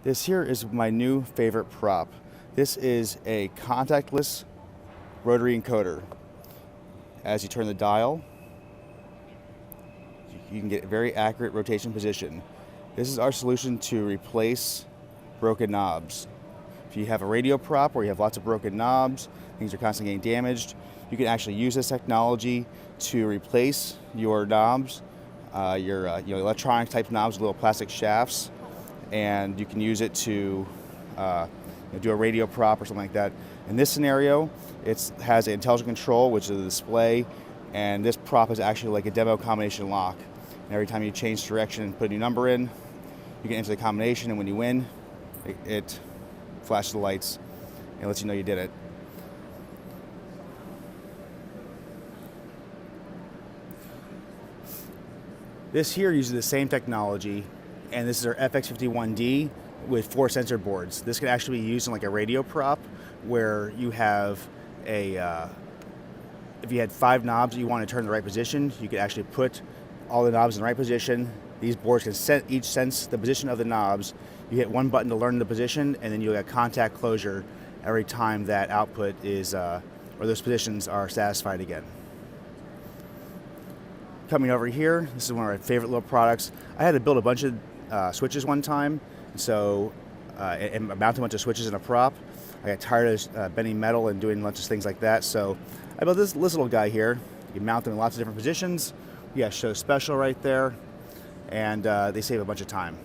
This here is my new favorite prop. This is a contactless rotary encoder. As you turn the dial, you can get a very accurate rotation position. This is our solution to replace broken knobs. If you have a radio prop where you have lots of broken knobs, things are constantly getting damaged, you can actually use this technology to replace your knobs, your electronic type knobs with little plastic shafts, and you can use it to do a radio prop or something like that. In this scenario, it has an intelligent control, which is a display, and this prop is actually like a demo combination lock. And every time you change direction and put a new number in, you can enter the combination, and when you win, it flashes the lights and lets you know you did it. This here uses the same technology, and this is our FX51D with 4 sensor boards. This can actually be used in like a radio prop where you have if you had 5 knobs that you want to turn in the right position, you could actually put all the knobs in the right position. These boards can each sense the position of the knobs. You hit one button to learn the position, and then you'll get contact closure every time that output is, or those positions are satisfied again. Coming over here, this is one of our favorite little products. I had to build a bunch of switches one time, so and mount a bunch of switches in a prop. I got tired of bending metal and doing lots of things like that, so I built this little guy here. You can mount them in lots of different positions. You got show special right there, and they save a bunch of time.